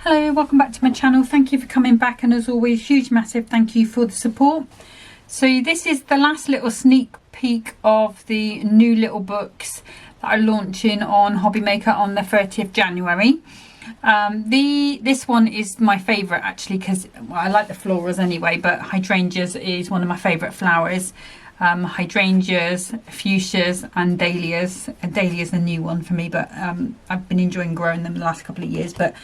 Hello, welcome back to my channel. Thank you for coming back, and as always, huge massive thank you for the support. So this is the last little sneak peek of the new little books that are launching on Hobbymaker on the 30th January. This one is my favourite actually, because well, I like the florals anyway, but hydrangeas is one of my favourite flowers. Hydrangeas, fuchsias and dahlias. Dahlia's a new one for me, but I've been enjoying growing them the last couple of years. But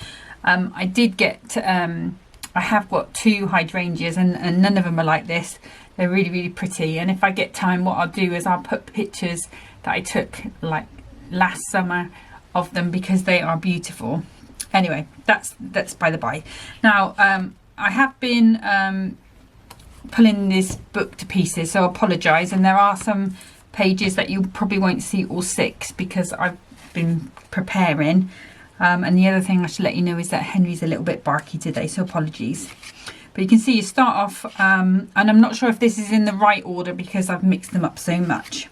I did get, I have got two hydrangeas, and none of them are like this. They're really, really pretty. And if I get time, what I'll do is I'll put pictures that I took like last summer of them, because they are beautiful. Anyway, that's by the by. Now, I have been pulling this book to pieces, so I apologise. And there are some pages that you probably won't see all six, because I've been preparing. And the other thing I should let you know is that Henry's a little bit barky today, so apologies. But you can see you start off, and I'm not sure if this is in the right order because I've mixed them up so much.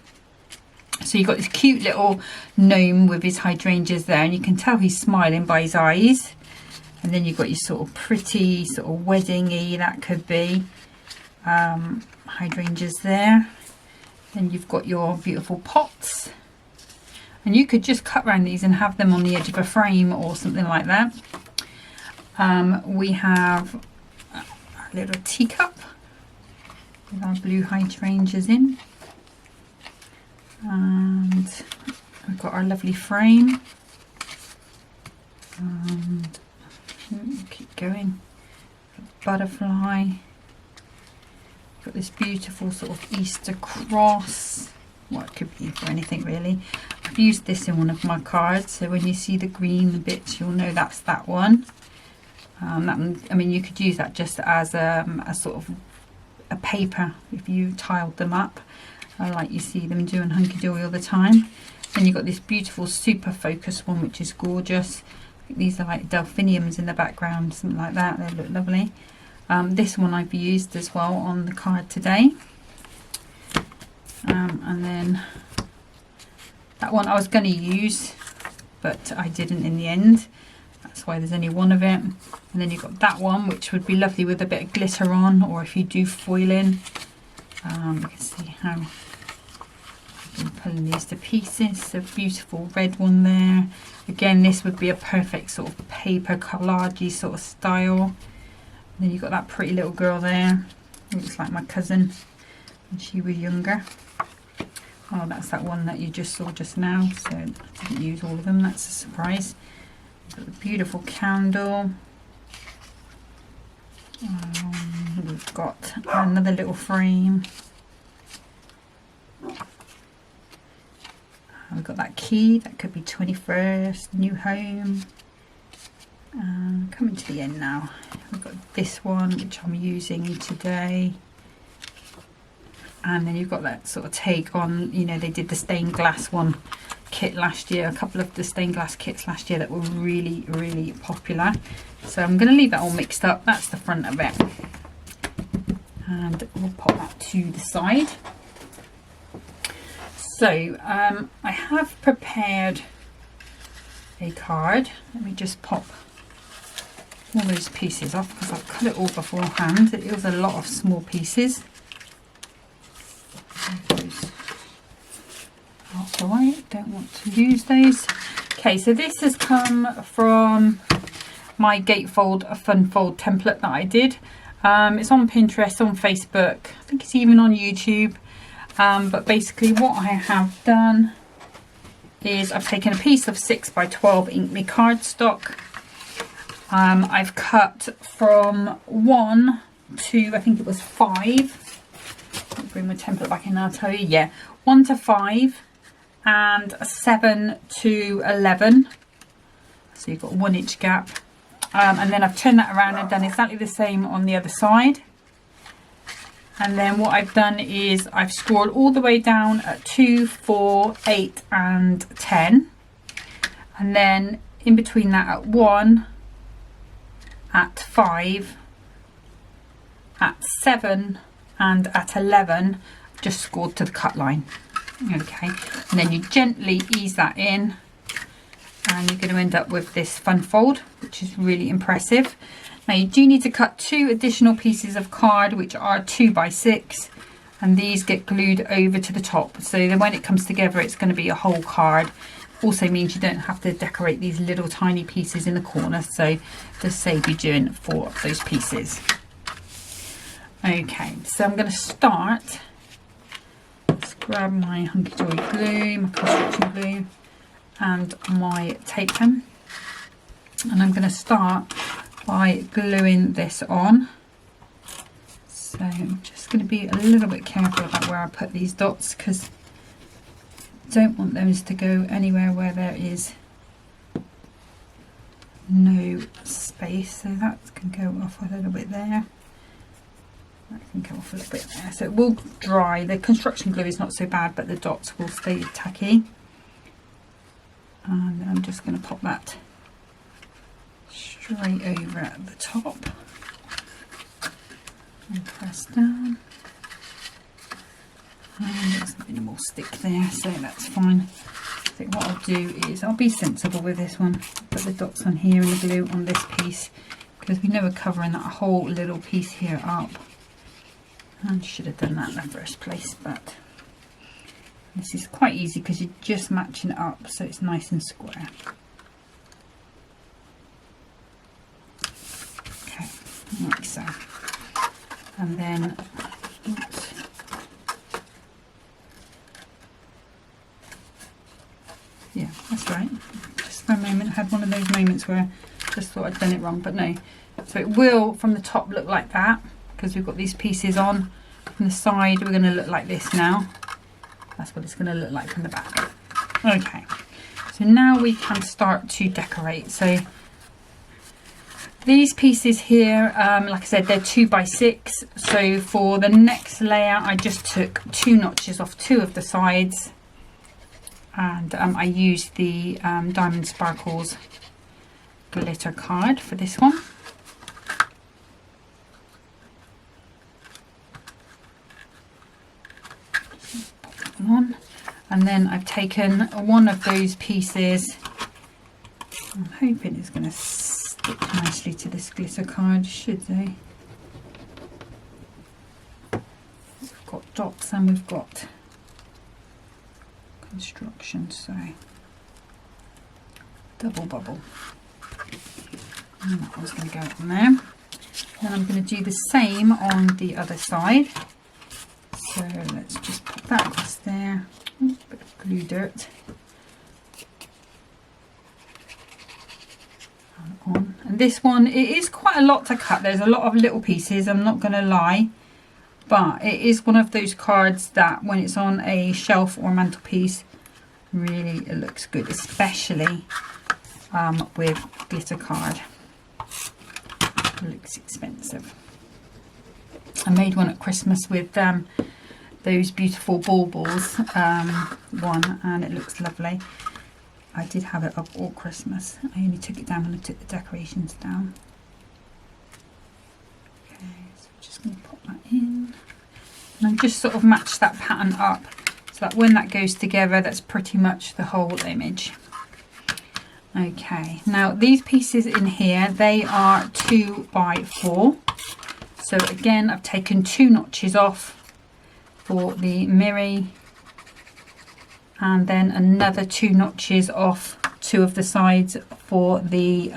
So you've got this cute little gnome with his hydrangeas there, and you can tell he's smiling by his eyes. And then you've got your sort of pretty, sort of wedding-y, that could be, hydrangeas there. Then you've got your beautiful pots. And you could just cut around these and have them on the edge of a frame or something like that. We have a little teacup with our blue hydrangeas in. And we've got our lovely frame. And keep going. Butterfly. Got this beautiful sort of Easter cross. Well, it could be for anything really. I've used this in one of my cards, so when you see the green bits, you'll know that's that one. That one, I mean, you could use that just as a sort of a paper if you tiled them up, like you see them doing Hunkydory all the time. Then you've got this beautiful super focus one, which is gorgeous. These are like delphiniums in the background, something like that. They look lovely. This one I've used as well on the card today. And then that one I was going to use, but I didn't in the end. That's why there's only one of it. And then you've got that one, which would be lovely with a bit of glitter on, or if you do foiling. You can see how I've been pulling these to pieces. A beautiful red one there. Again, this would be a perfect sort of paper collage-y sort of style. And then you've got that pretty little girl there. Looks like my cousin when she was younger. Oh, that's that one that you just saw just now, so I didn't use all of them, that's a surprise. Got a beautiful candle. We've got another little frame. We've got that key, that could be 21st, new home. Coming to the end now. We've got this one, which I'm using today. And then you've got that sort of take on, you know, they did the stained glass one kit last year, a couple of the stained glass kits last year that were really, really popular. So I'm going to leave that all mixed up. That's the front of it. And we'll pop that to the side. So I have prepared a card. Let me just pop all those pieces off, because I've cut it all beforehand. It was a lot of small pieces. Out the way, don't want to use those. Okay, so this has come from my Gatefold fun fold template that I did. It's on Pinterest, on Facebook, I think it's even on YouTube. But basically what I have done is I've taken a piece of 6x12 Ink Me cardstock. I've cut from 1 to, I think it was 5. I'll bring my template back in and I'll tell you. Yeah, 1 to 5 and 7 to 11. So you've got a 1 inch gap. And then I've turned that around and done exactly the same on the other side. And then what I've done is I've scored all the way down at 2, 4, 8 and 10. And then in between that at 1, at 5, at 7 and at 11, just scored to the cut line. Okay, and then you gently ease that in and you're going to end up with this fun fold, which is really impressive. Now you do need to cut 2 additional pieces of card, which are 2 by 6, and these get glued over to the top, so then when it comes together it's going to be a whole card. Also means you don't have to decorate these little tiny pieces in the corner, so just save you doing 4 of those pieces. Okay, so I'm going to start. Let's grab my Hunkydory glue, my construction glue, and my tape pen, and I'm going to start by gluing this on. So I'm just going to be a little bit careful about where I put these dots, because I don't want those to go anywhere where there is no space. So that can go off a little bit there. That can go off a little bit there. So it will dry. The construction glue is not so bad, but the dots will stay tacky. And I'm just going to pop that straight over at the top and press down. And there's not any more stick there, so that's fine. I think what I'll do is I'll be sensible with this one. Put the dots on here and the glue on this piece, because we know we're covering that whole little piece here up. And should have done that in the first place, but this is quite easy because you're just matching it up so it's nice and square. Okay, like so. And then, oops. Yeah, that's right. Just for a moment, I had one of those moments where I just thought I'd done it wrong, but no. So it will, from the top, look like that, because we've got these pieces on. From the side, we're going to look like this now. That's what it's going to look like from the back. Okay, so now we can start to decorate. So these pieces here, like I said, they're 2 by 6. So for the next layer, I just took 2 notches off 2 of the sides, and I used the Diamond Sparkles glitter card for this one. On, and then I've taken one of those pieces. I'm hoping it's going to stick nicely to this glitter card, should they? We've got dots and we've got construction, so double bubble, and that one's going to go on there. Then I'm going to do the same on the other side. So let's just put that across there. Ooh, a bit of glue dirt. On. And this one, it is quite a lot to cut. There's a lot of little pieces, I'm not going to lie. But it is one of those cards that when it's on a shelf or mantelpiece, really it looks good, especially with glitter card. It looks expensive. I made one at Christmas with those beautiful baubles one, and it looks lovely. I did have it up all Christmas. I only took it down when I took the decorations down. Okay, so I'm just going to pop that in, and I've just sort of matched that pattern up so that when that goes together, that's pretty much the whole image. Okay, now these pieces in here, they are 2 by 4. So again, I've taken 2 notches off for the mirror, and then another 2 notches off 2 of the sides for the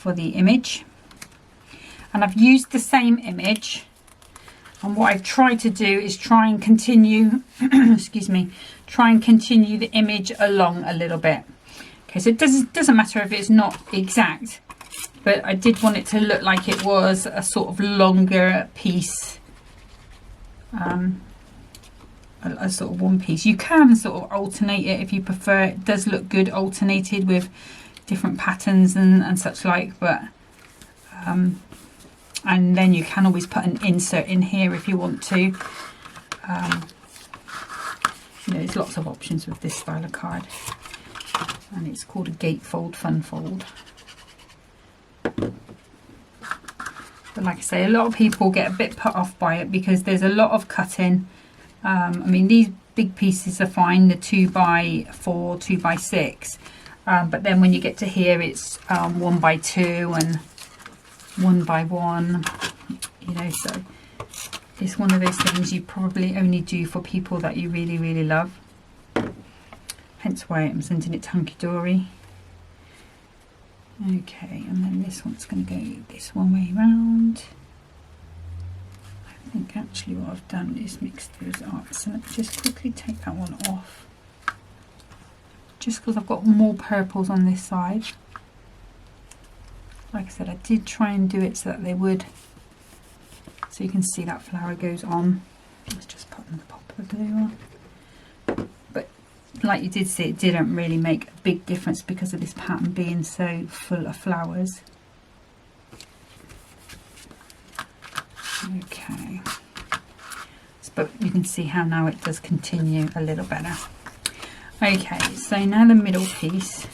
image. And I've used the same image, and what I've tried to do is try and continue excuse me, try and continue the image along a little bit. Okay, so it doesn't matter if it's not exact, but I did want it to look like it was a sort of longer piece, a sort of one piece. You can sort of alternate it if you prefer. It does look good alternated with different patterns and such like, but and then you can always put an insert in here if you want to. You know, there's lots of options with this style of card, and it's called a Gatefold Fun Fold. But like I say, a lot of people get a bit put off by it because there's a lot of cutting. I mean, these big pieces are fine, the 2x4, 2x6, but then when you get to here it's 1x2 and 1x1, you know, so it's one of those things you probably only do for people that you really, really love. Hence why I'm sending it to Hunkydory. Okay, and then this one's going to go this one way round. I think actually what I've done is mixed those up. So let's just quickly take that one off. Just because I've got more purples on this side. Like I said, I did try and do it so that they would. So you can see that flower goes on. Let's just put the poplar glue on. But like you did see, it didn't really make a big difference because of this pattern being so full of flowers. Okay, but you can see how now it does continue a little better. Okay, so now the middle piece,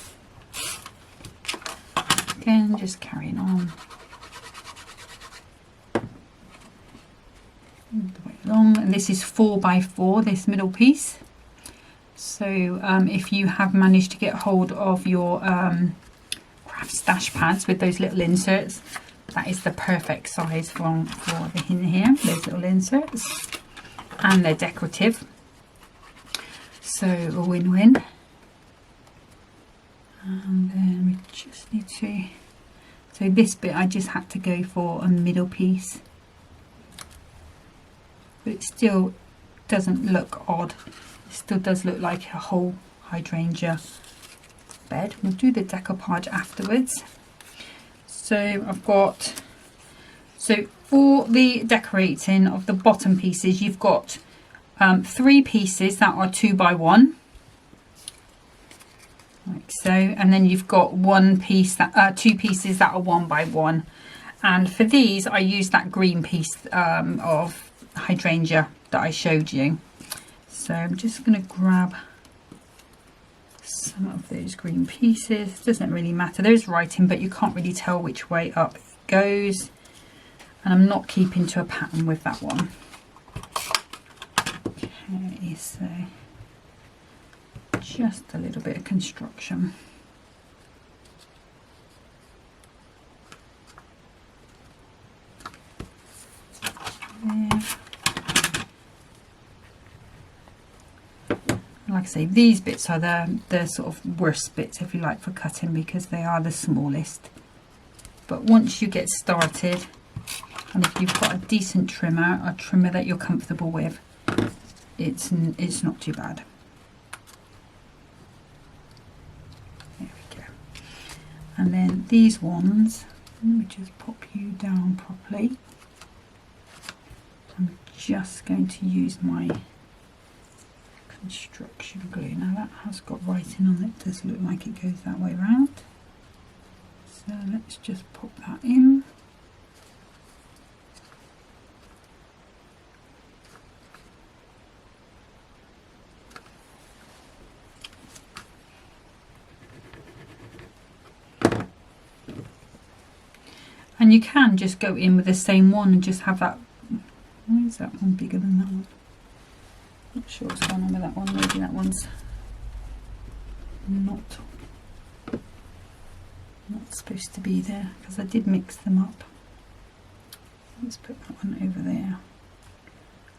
again just carrying on the way along, and this is 4x4, this middle piece. So if you have managed to get hold of your craft stash pads with those little inserts, that is the perfect size for the in here, those little inserts, and they're decorative, so a win-win. And then we just need to, so this bit I just had to go for a middle piece, but it still doesn't look odd. It still does look like a whole hydrangea bed. We'll do the decoupage afterwards. So I've got, so for the decorating of the bottom pieces, you've got 3 pieces that are 2x1, like so, and then you've got 1 piece that 2 pieces that are 1x1. And for these, I used that green piece of hydrangea that I showed you. So I'm just going to grab some of those green pieces. Doesn't really matter, there's writing, but you can't really tell which way up it goes, and I'm not keeping to a pattern with that one. Okay, so just a little bit of construction. There. Like I say, these bits are the sort of worst bits, if you like, for cutting, because they are the smallest. But once you get started, and if you've got a decent trimmer, a trimmer that you're comfortable with, it's not too bad. There we go. And then these ones, let me just pop you down properly. I'm just going to use my construction glue. Now that has got writing on it, does look like it goes that way around, so let's just pop that in. And you can just go in with the same one and just have that. Why is that one bigger than that one? Not sure what's going on with that one. Maybe that one's not supposed to be there, because I did mix them up. Let's put that one over there.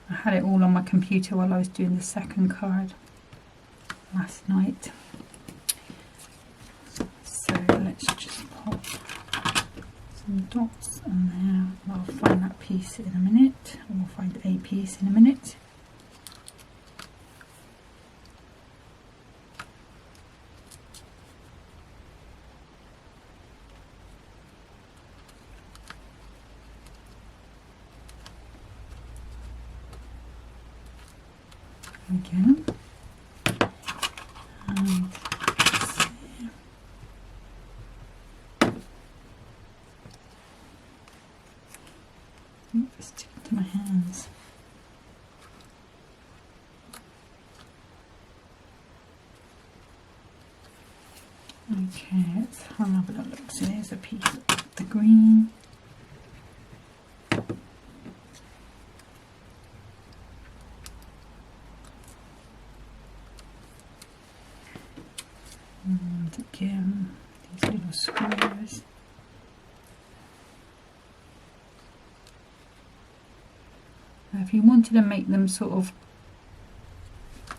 I had it all on my computer while I was doing the second card last night. So let's just pop some dots on there. I'll find that piece in a minute, or we'll find a piece in a minute. Again, and it's sticking to my hands. Okay, let's have a look. So there's a piece of the green. And again, these little squares. Now, if you wanted to make them sort of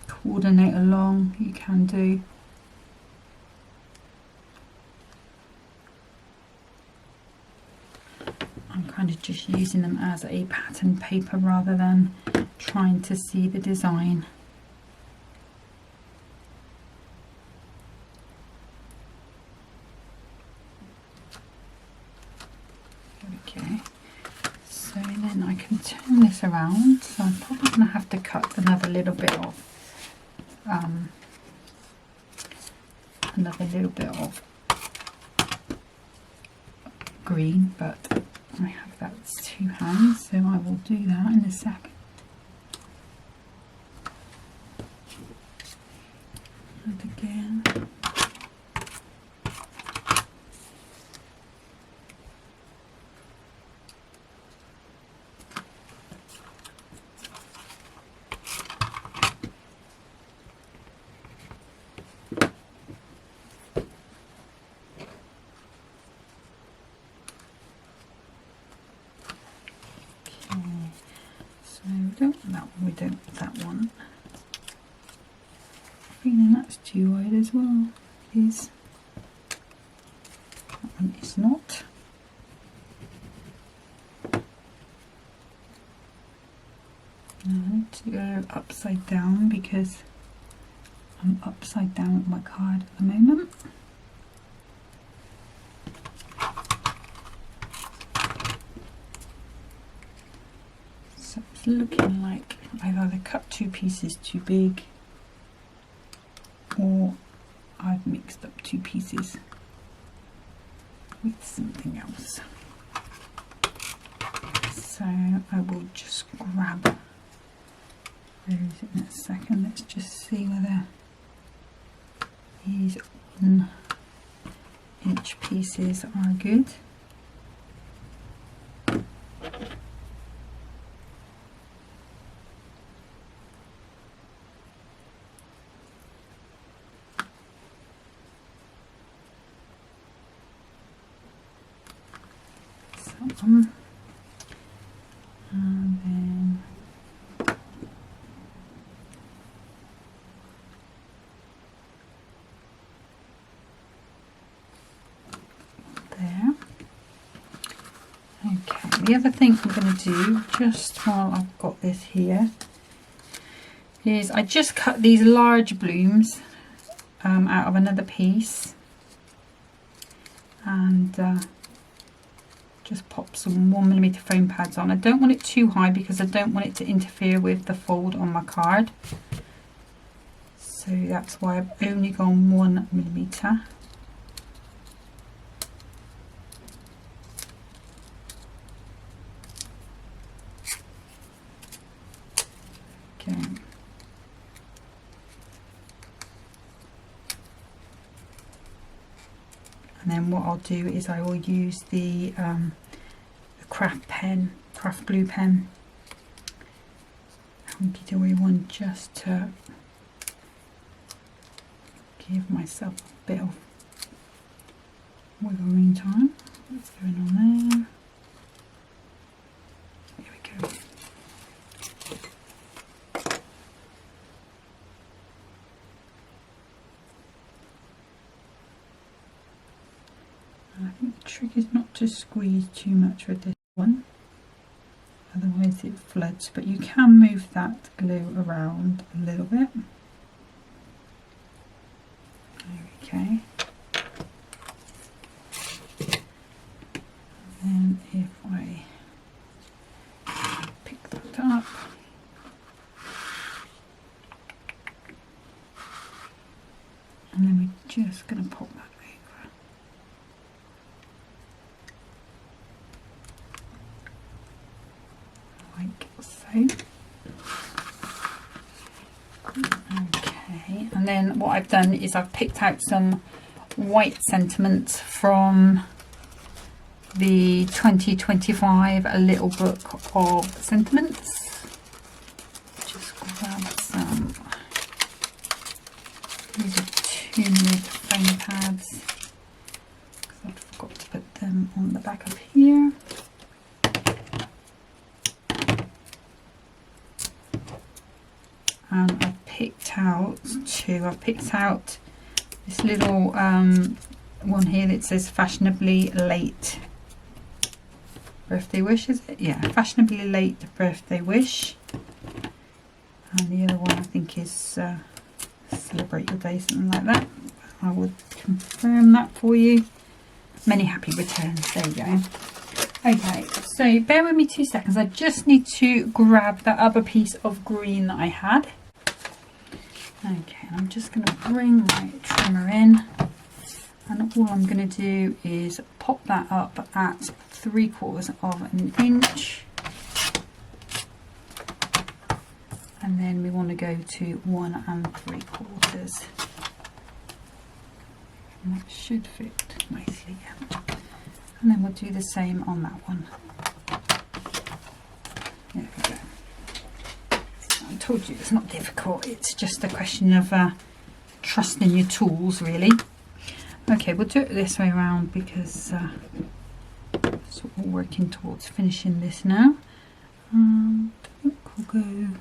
coordinate along, you can do. I'm kind of just using them as a pattern paper rather than trying to see the design. Okay, so then I can turn this around, so I'm probably going to have to cut another little bit of green, but I have that 2 hands, so I will do that in a second. And again. We don't want that one. I'm feeling that's too wide as well. That one is not. Now I need to go upside down because I'm upside down with my card at the moment. So it's looking like I've either cut 2 pieces too big or I've mixed up 2 pieces with something else. So I will just grab those in a second. Let's just see whether these 1-inch pieces are good. And then there. Okay, the other thing I'm going to do just while I've got this here is I just cut these large blooms out of another piece and just pop some 1mm foam pads on. I don't want it too high because I don't want it to interfere with the fold on my card. So that's why I've only gone 1mm. Okay. And then what I'll do is I will use the craft glue pen, Hunkydory one, just to give myself a bit of wiggling time. What's going on there? Here we go. I think the trick is not to squeeze too much with this one, otherwise it floods, but you can move that glue around a little bit. Okay. And if I pick that up, and then we're just going to pop that over. Like so. Okay, and then what I've done is I've picked out some white sentiments from the 2025 A Little Book of Sentiments. Just grab some. These are 2mm foam two. I've picked out this little one here that says fashionably late birthday wish, is it? Yeah, fashionably late birthday wish. And the other one I think is celebrate your day, something like that. I would confirm that for you. Many happy returns. There you go. Okay, so bear with me 2 seconds. I just need to grab that other piece of green that I had. Okay, I'm just going to bring my trimmer in, and all I'm going to do is pop that up at 3/4 of an inch, and then we want to go to 1 3/4, and that should fit nicely. Yeah. And then we'll do the same on that one. There we go. I told you it's not difficult, it's just a question of trusting your tools, really. Okay, we'll do it this way around because so we're working towards finishing this now. I think we'll go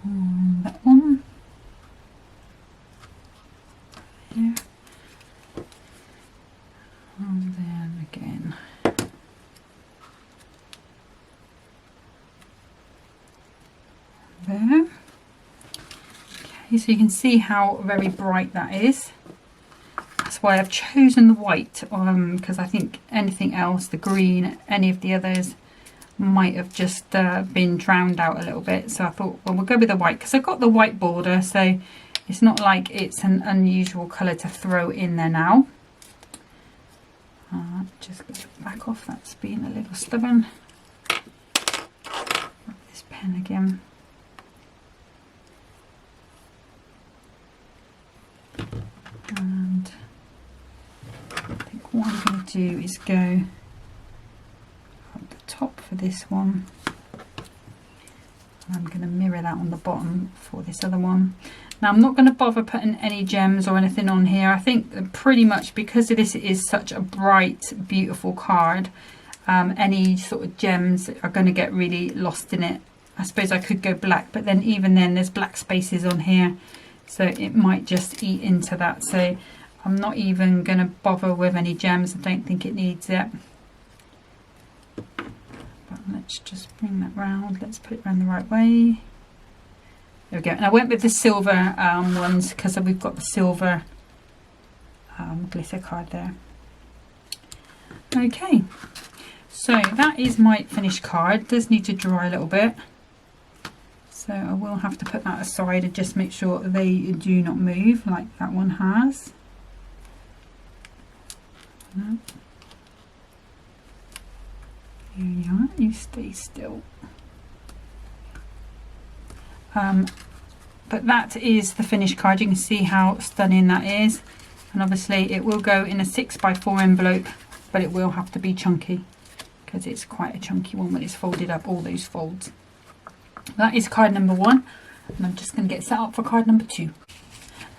on that one. Here. And then again. There. Okay, so you can see how very bright that is. That's why I've chosen the white, because I think anything else, the green, any of the others, might have just been drowned out a little bit. So I thought, well, we'll go with the white because I've got the white border, so it's not like it's an unusual colour to throw in there now. Just get it back off, that's being a little stubborn. Grab this pen again. And I think what I'm going to do is go up the top for this one. I'm going to mirror that on the bottom for this other one. Now I'm not going to bother putting any gems or anything on here. I think pretty much because this is such a bright, beautiful card, any sort of gems are going to get really lost in it. I suppose I could go black, but then even then there's black spaces on here, so it might just eat into that. So I'm not even going to bother with any gems. I don't think it needs it. But let's just bring that round. Let's put it around the right way. There we go. And I went with the silver ones because we've got the silver glitter card there. Okay, so that is my finished card. It does need to dry a little bit, so I will have to put that aside and just make sure they do not move like that one has. No. Here you are, you stay still. But that is the finished card. You can see how stunning that is, and obviously it will go in a 6x4 envelope, but it will have to be chunky because it's quite a chunky one when it's folded up, all those folds. That is card number 1, and I'm just going to get set up for card number 2.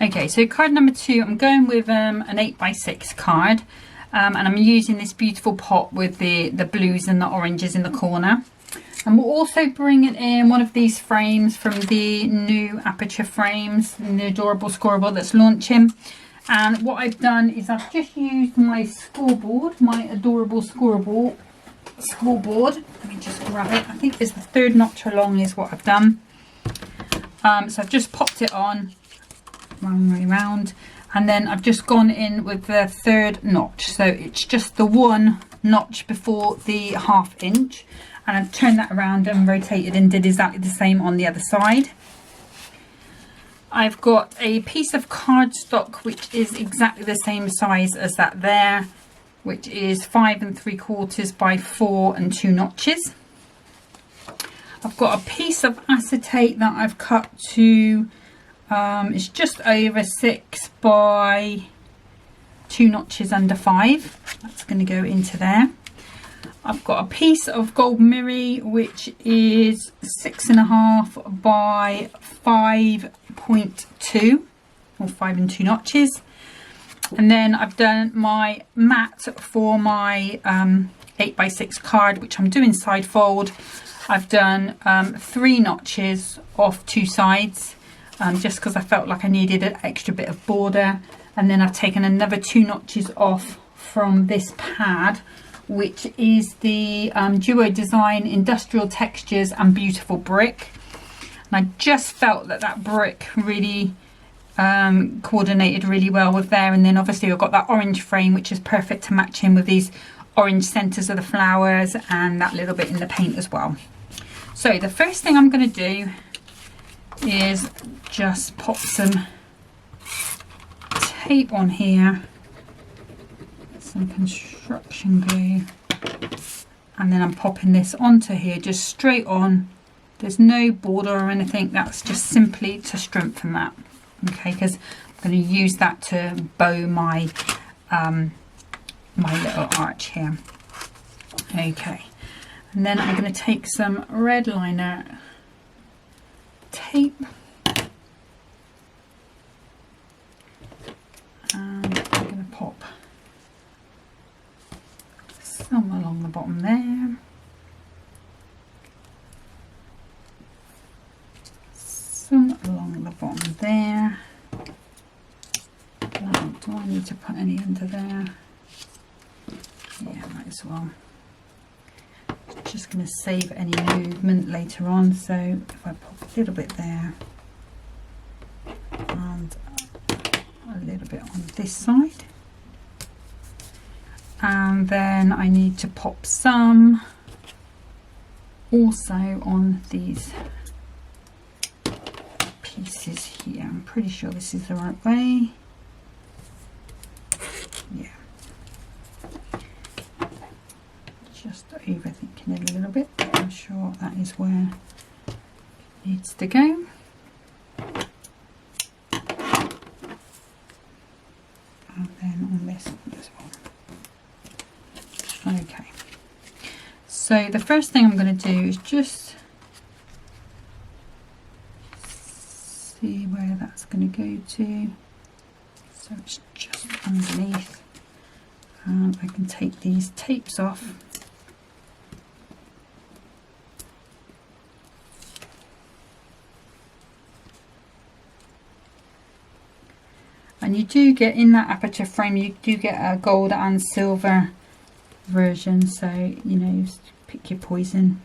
Okay, so card number 2, I'm going with an 8x6 card, and I'm using this beautiful pot with the blues and the oranges in the corner. And we're also bringing in one of these frames from the new Aperture frames, the adorable scoreboard that's launching. And what I've done is I've just used my scoreboard, my adorable scoreboard. Let me just grab it. I think it's the 3rd notch along is what I've done. So I've just popped it on, one way round, and then I've just gone in with the 3rd notch. So it's just the 1 notch before the 1/2 inch. And I've turned that around and rotated and did exactly the same on the other side. I've got a piece of cardstock which is exactly the same size as that there, which is 5 3/4 by 4 2 notches. I've got a piece of acetate that I've cut to, it's just over 6 by 2 notches under 5. That's going to go into there. I've got a piece of gold mirror which is 6.5 by 5.2 or 5 2 notches. And then I've done my mat for my 8x6 card, which I'm doing side fold. I've done 3 notches off 2 sides, just because I felt like I needed an extra bit of border. And then I've taken another 2 notches off from this pad, which is the Duo Design Industrial Textures and Beautiful Brick. And I just felt that that brick really coordinated really well with there. And then obviously I've got that orange frame, which is perfect to match in with these orange centres of the flowers and that little bit in the paint as well. So the first thing I'm going to do is just pop some tape on here, some construction glue, and then I'm popping this onto here just straight on. There's no border or anything, that's just simply to strengthen that, okay, because I'm going to use that to bow my my little arch here. Okay, and then I'm going to take some red liner tape and I'm going to pop some along the bottom there, some along the bottom there. Do I need to put any under there? Yeah, might as well. Just going to save any movement later on, so if I pop a little bit there and a little bit on this side, and then I need to pop some also on these pieces here. I'm pretty sure this is the right way. Yeah, just overthinking it a little bit, but I'm sure that is where it needs to go. And then on this one as well. Okay, so the first thing I'm going to do is just see where that's going to go to. So it's just underneath, and I can take these tapes off. And you do get, in that Aperture frame, you do get a gold and silver version, so you know, pick your poison,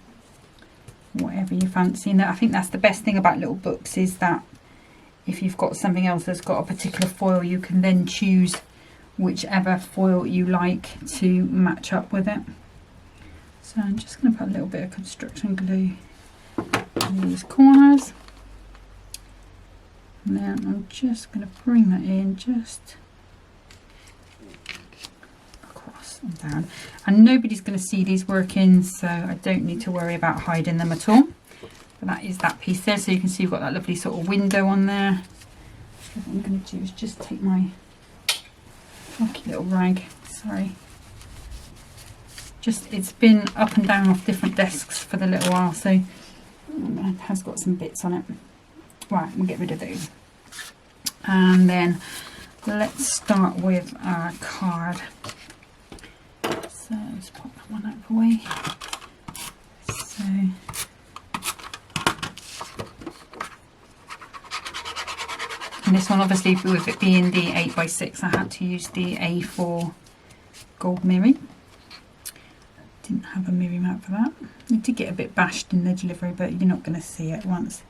whatever you fancy. And I think that's the best thing about little books, is that if you've got something else that's got a particular foil, you can then choose whichever foil you like to match up with it. So I'm just going to put a little bit of construction glue in these corners, and then I'm just going to bring that in just across and down. And nobody's going to see these workings, so I don't need to worry about hiding them at all. But that is that piece there, so you can see you've got that lovely sort of window on there. So what I'm going to do is just take my lucky little rag, sorry, just, it's been up and down off different desks for the little while, so it has got some bits on it. Right, we'll get rid of those. And then let's start with our card. So let's pop that one out of the way. So and this one, obviously, with it being the 8x6, I had to use the A4 gold mirror. Didn't have a mirror mat for that. You did get a bit bashed in the delivery, but you're not going to see it once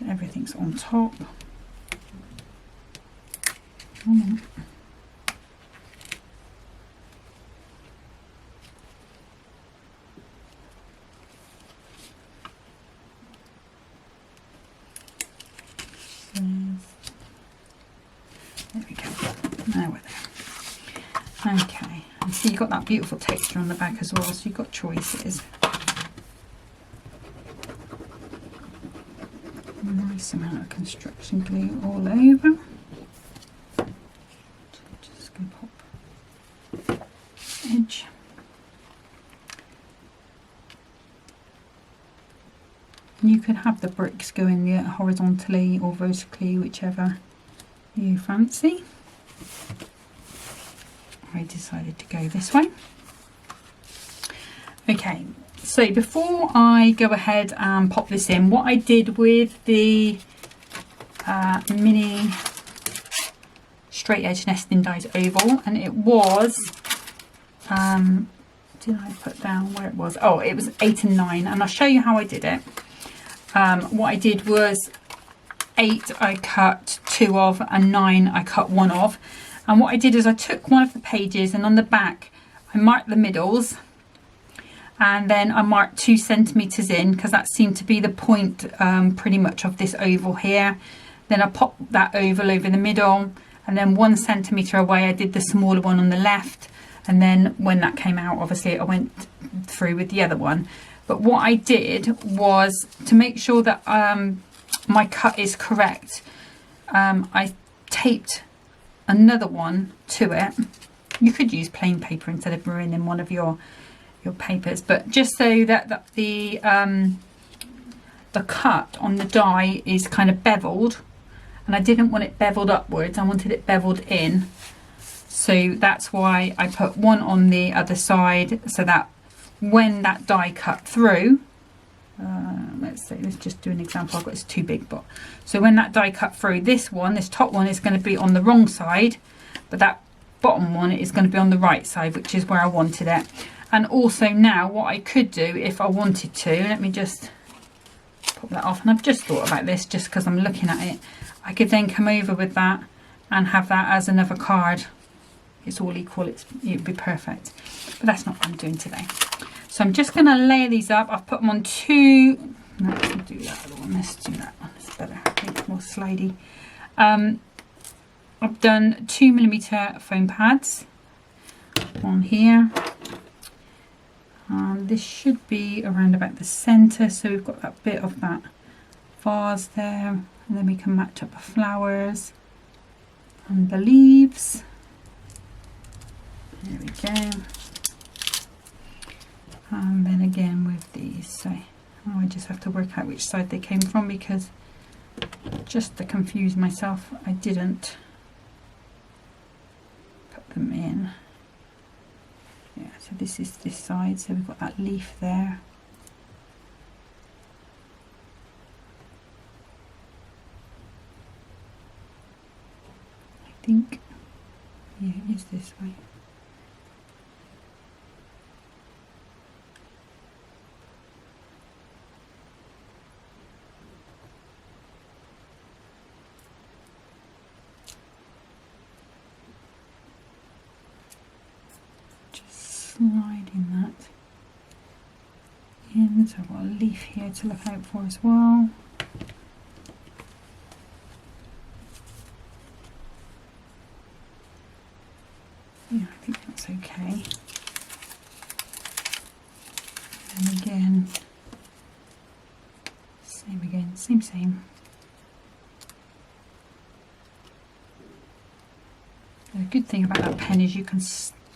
everything's on top. There we go. Now we're there. Okay, and see, you've got that beautiful texture on the back as well, so you've got choices. Nice amount of construction glue all over. Just going to pop edge. You could have the bricks going horizontally or vertically, whichever you fancy. I decided to go this way. Okay, So before I go ahead and pop this in, what I did with the mini straight edge nesting dies oval, and it was did I put down where it was? Oh, it was 8 and 9, and I'll show you how I did it. What I did was 8 I cut 2 of, and 9 I cut 1 of. And what I did is I took one of the pages, and on the back I marked the middles, and then I marked 2 centimeters in, because that seemed to be the point pretty much of this oval here. Then I popped that oval over the middle, and then 1 centimeter away I did the smaller one on the left, and then when that came out, obviously I went through with the other one. But what I did was, to make sure that my cut is correct, I taped another one to it. You could use plain paper instead of ruining one of your papers, but just so that the cut on the die is kind of beveled, and I didn't want it beveled upwards, I wanted it beveled in. So that's why I put one on the other side, so that when that die cut through, let's just do an example. I've got, it's too big, but so when that die cut through, this top one is going to be on the wrong side, but that bottom one is going to be on the right side, which is where I wanted it. And also now what I could do if I wanted to, let me just pop that off, and I've just thought about this just because I'm looking at it, I could then come over with that and have that as another card. It's all equal, it would be perfect, but that's not what I'm doing today. So I'm just going to layer these up. I've put them on 2, no, let's do that other one, let's do that one, it's better, I think, more slidey. I've done 2mm foam pads on here. This should be around about the centre, so we've got that bit of that vase there, and then we can match up the flowers and the leaves. There we go. And then again with these, so I just have to work out which side they came from, because just to confuse myself I didn't put them in. Yeah, so this is this side, so we've got that leaf there. I think, yeah, it is this way. Sliding that in, so I've got a leaf here to look out for as well. Yeah, I think that's okay. And again, same. The good thing about that pen is you can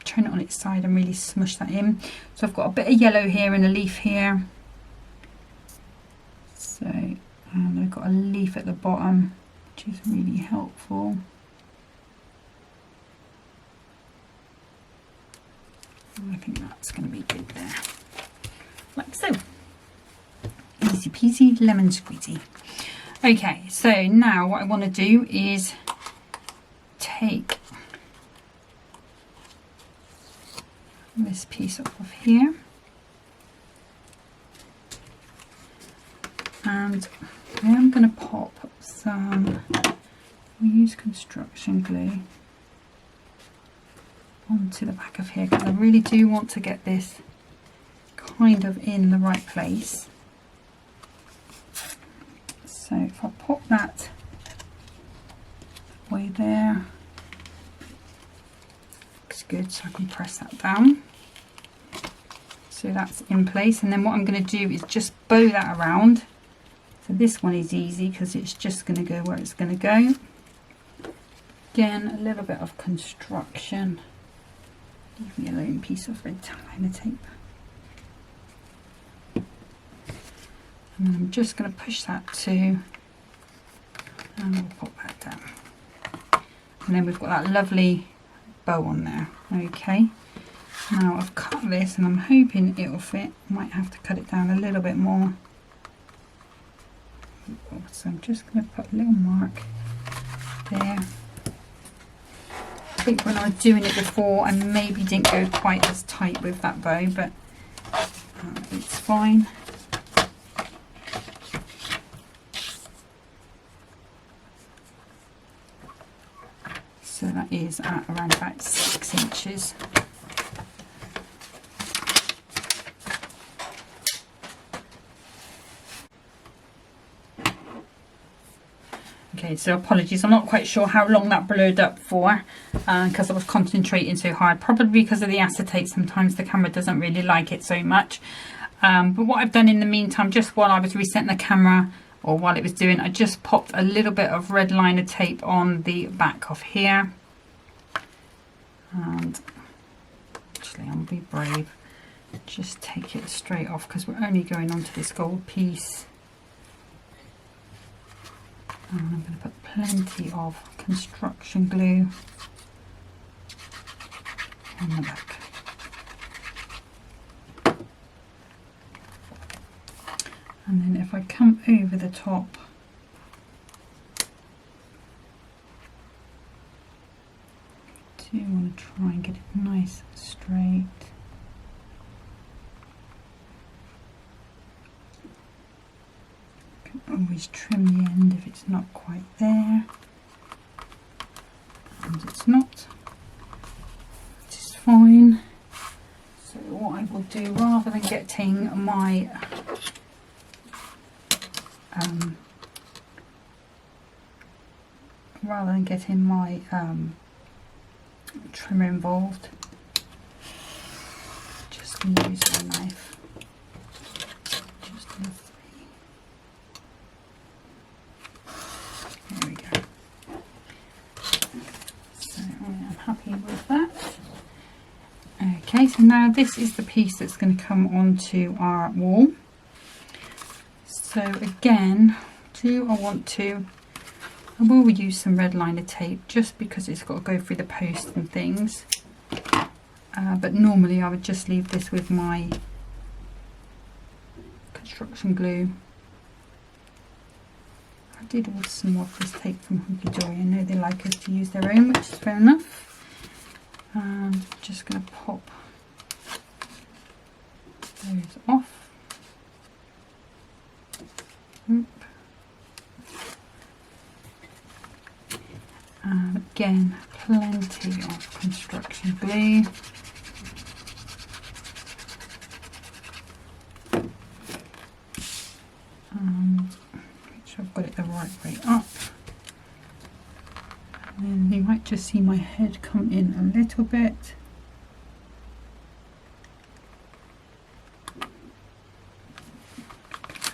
turn it on its side and really smush that in. So I've got a bit of yellow here and a leaf here. So I've got a leaf at the bottom, which is really helpful. And I think that's going to be good there, like so. Easy peasy lemon squeezy. Okay, so now what I want to do is take this piece off of here, and I am going to pop some, we use construction glue onto the back of here, because I really do want to get this kind of in the right place. So if I pop that way there, looks good, so I can press that down. So that's in place, and then what I'm going to do is just bow that around. So this one is easy because it's just going to go where it's going to go. Again, a little bit of construction. Leave me a lone piece of red liner tape. And then I'm just going to push that to, and we'll pop that down. And then we've got that lovely bow on there. Okay. Now I've cut this and I'm hoping it'll fit. Might have to cut it down a little bit more. So I'm just going to put a little mark there. I think when I was doing it before I maybe didn't go quite as tight with that bow, but it's fine. So that is at around about 6 inches. Okay, so apologies, I'm not quite sure how long that blurred up for because I was concentrating so hard, probably because of the acetate. Sometimes the camera doesn't really like it so much, but what I've done in the meantime, just while I was resetting the camera or while it was doing, I just popped a little bit of red liner tape on the back of here, and actually I'll be brave, just take it straight off because we're only going onto this gold piece. And I'm going to put plenty of construction glue on the back. And then if I come over the top, I do want to try and get it nice and straight. Always trim the end if it's not quite there, and it's not, which is fine. So what I will do, rather than getting my trimmer involved, just use a knife. There we go. So I am happy with that. Okay, so now this is the piece that's going to come onto our wall. So again, I will use some red liner tape just because it's got to go through the post and things. But normally I would just leave this with my construction glue. I did order some more of this tape from Hunkydory. I know they like us to use their own, which is fair enough. Just going to pop those off. And again, plenty of construction glue. I've got it the right way up, and then you might just see my head come in a little bit.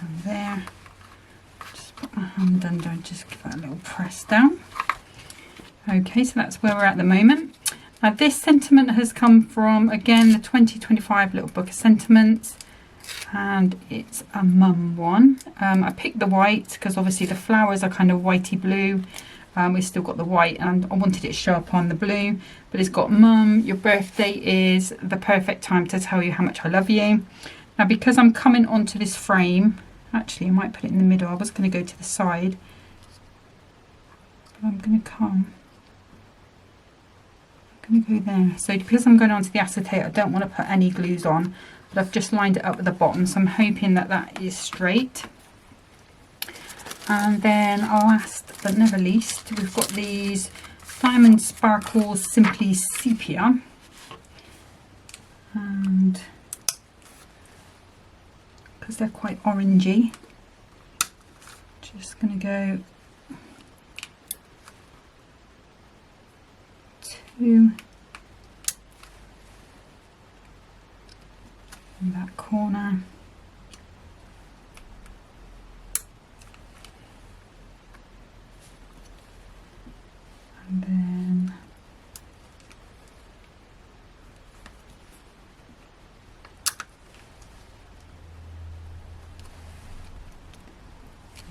And there, just put my hand under and just give that a little press down. Okay, so that's where we're at the moment. Now this sentiment has come from, again, the 2025 Little Book of Sentiments. And it's a mum one. I picked the white because obviously the flowers are kind of whitey blue. We've still got the white and I wanted it to show up on the blue, but it's got mum, your birthday is the perfect time to tell you how much I love you. Now because I'm coming onto this frame, actually I might put it in the middle. I was going to go to the side, but I'm going to go there. So because I'm going onto the acetate, I don't want to put any glues on. I've just lined it up at the bottom, so I'm hoping that that is straight. And then last but never least, we've got these Diamond Sparkles Simply Sepia, and because they're quite orangey, just going to go 2 in that corner, and then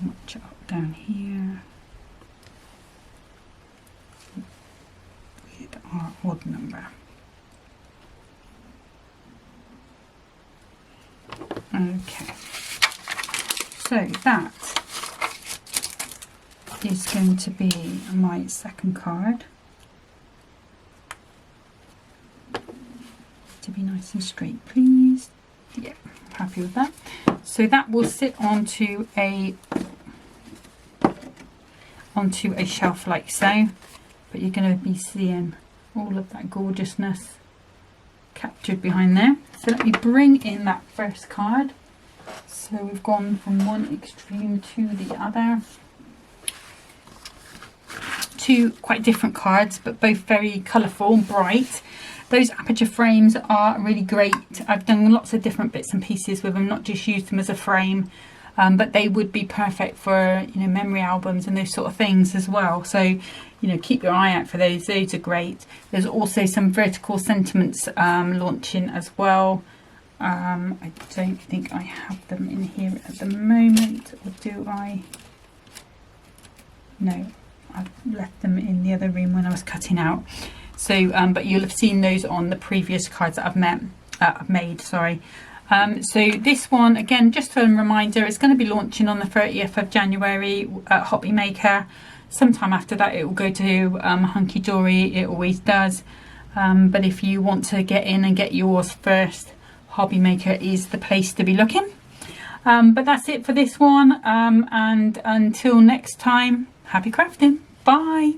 match it up down here with our odd number. Okay, so that is going to be my second card. To be nice and straight, please. Yeah, happy with that. So that will sit onto a shelf like so, but you're going to be seeing all of that gorgeousness captured behind there. So let me bring in that first card. So we've gone from one extreme to the other. Two quite different cards, but both very colourful, bright. Those Aperture frames are really great. I've done lots of different bits and pieces with them, not just used them as a frame, but they would be perfect for, you know, memory albums and those sort of things as well. So, you know, keep your eye out for those. Those are great. There's also some vertical sentiments launching as well. I don't think I have them in here at the moment, or do I? No, I've left them in the other room when I was cutting out. So, but you'll have seen those on the previous cards that I've made. Sorry. So this one, again, just a reminder, it's going to be launching on the 30th of January at Hobbymaker. Sometime after that, it will go to Hunkydory. It always does. But if you want to get in and get yours first, Hobbymaker is the place to be looking. But that's it for this one. And until next time, happy crafting. Bye.